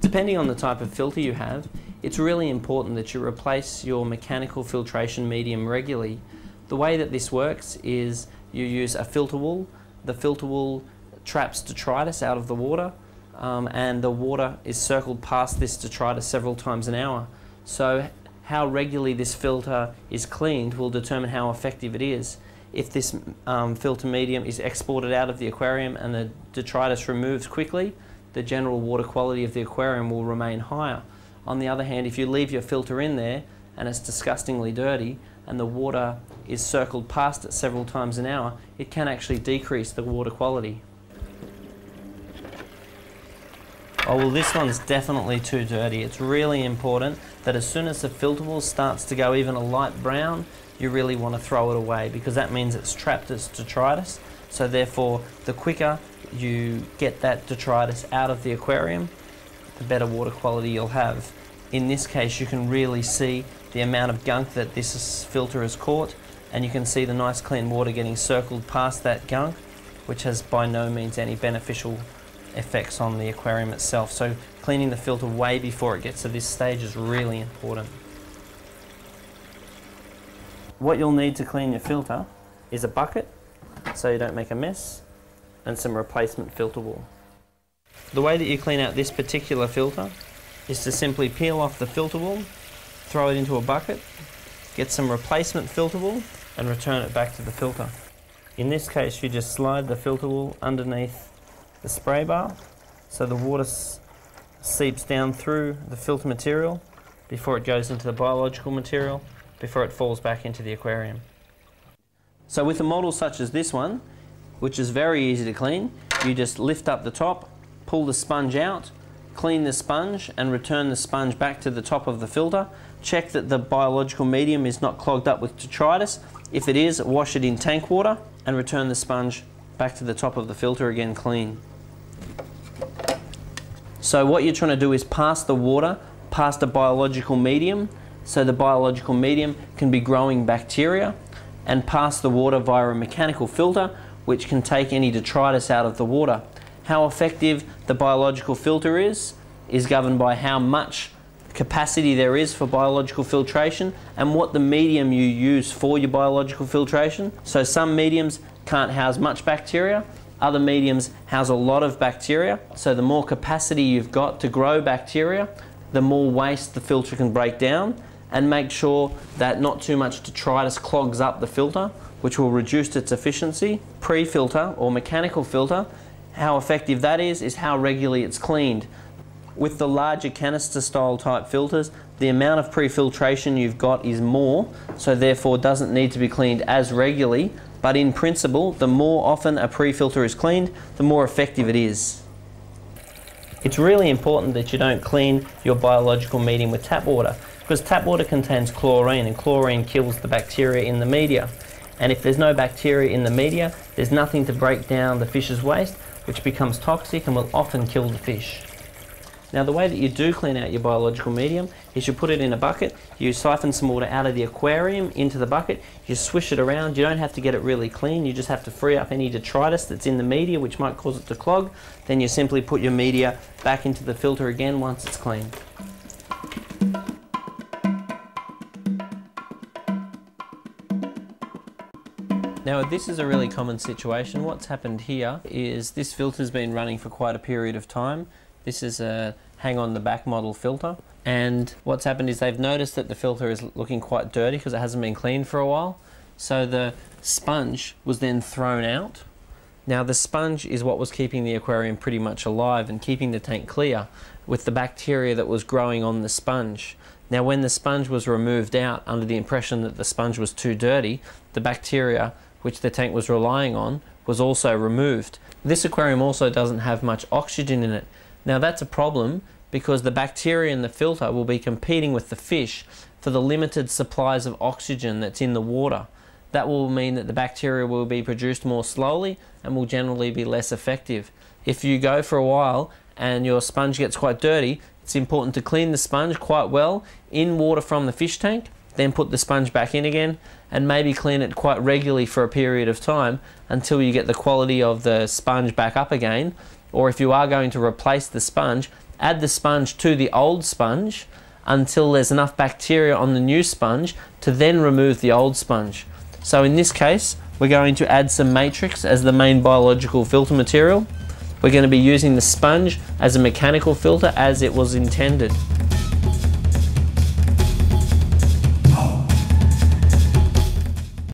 Depending on the type of filter you have, it's really important that you replace your mechanical filtration medium regularly. The way that this works is you use a filter wool. The filter wool traps detritus out of the water, and the water is circled past this detritus several times an hour. So how regularly this filter is cleaned will determine how effective it is. If this filter medium is exported out of the aquarium and the detritus removes quickly, the general water quality of the aquarium will remain higher. On the other hand, if you leave your filter in there and it's disgustingly dirty and the water is circled past it several times an hour, it can actually decrease the water quality. Oh well, this one's definitely too dirty. It's really important that as soon as the filter wool starts to go even a light brown, you really want to throw it away, because that means it's trapped as detritus. So therefore, the quicker you get that detritus out of the aquarium, the better water quality you'll have. In this case, you can really see the amount of gunk that this filter has caught, and you can see the nice clean water getting circled past that gunk, which has by no means any beneficial effects on the aquarium itself. So cleaning the filter way before it gets to this stage is really important. What you'll need to clean your filter is a bucket, so you don't make a mess, and some replacement filter wool. The way that you clean out this particular filter is to simply peel off the filter wool, throw it into a bucket, get some replacement filter wool and return it back to the filter. In this case, you just slide the filter wool underneath the spray bar so the water seeps down through the filter material before it goes into the biological material, before it falls back into the aquarium. So with a model such as this one, which is very easy to clean, you just lift up the top, pull the sponge out, clean the sponge and return the sponge back to the top of the filter. Check that the biological medium is not clogged up with detritus. If it is, wash it in tank water and return the sponge back to the top of the filter again clean. So what you're trying to do is pass the water past a biological medium, so the biological medium can be growing bacteria, and pass the water via a mechanical filter which can take any detritus out of the water. How effective the biological filter is governed by how much capacity there is for biological filtration and what the medium you use for your biological filtration. So some mediums can't house much bacteria, other mediums house a lot of bacteria. So the more capacity you've got to grow bacteria, the more waste the filter can break down, and make sure that not too much detritus clogs up the filter, which will reduce its efficiency. Pre-filter or mechanical filter, how effective that is how regularly it's cleaned. With the larger canister style type filters, the amount of pre-filtration you've got is more, so therefore doesn't need to be cleaned as regularly, but in principle, the more often a pre-filter is cleaned, the more effective it is. It's really important that you don't clean your biological medium with tap water, because tap water contains chlorine, and chlorine kills the bacteria in the media. And if there's no bacteria in the media, there's nothing to break down the fish's waste, which becomes toxic and will often kill the fish. Now the way that you do clean out your biological medium is you put it in a bucket, you siphon some water out of the aquarium into the bucket, you swish it around. You don't have to get it really clean, you just have to free up any detritus that's in the media which might cause it to clog. Then you simply put your media back into the filter again once it's clean. Now this is a really common situation. What's happened here is this filter's been running for quite a period of time. This is a hang on the back model filter, and what's happened is they've noticed that the filter is looking quite dirty because it hasn't been cleaned for a while. So the sponge was then thrown out. Now the sponge is what was keeping the aquarium pretty much alive and keeping the tank clear with the bacteria that was growing on the sponge. Now when the sponge was removed out under the impression that the sponge was too dirty, the bacteria which the tank was relying on was also removed. This aquarium also doesn't have much oxygen in it. Now that's a problem because the bacteria in the filter will be competing with the fish for the limited supplies of oxygen that's in the water. That will mean that the bacteria will be produced more slowly and will generally be less effective. If you go for a while and your sponge gets quite dirty, it's important to clean the sponge quite well in water from the fish tank, then put the sponge back in again and maybe clean it quite regularly for a period of time until you get the quality of the sponge back up again. or if you are going to replace the sponge, add the sponge to the old sponge until there's enough bacteria on the new sponge to then remove the old sponge. So in this case, we're going to add some matrix as the main biological filter material. We're going to be using the sponge as a mechanical filter as it was intended.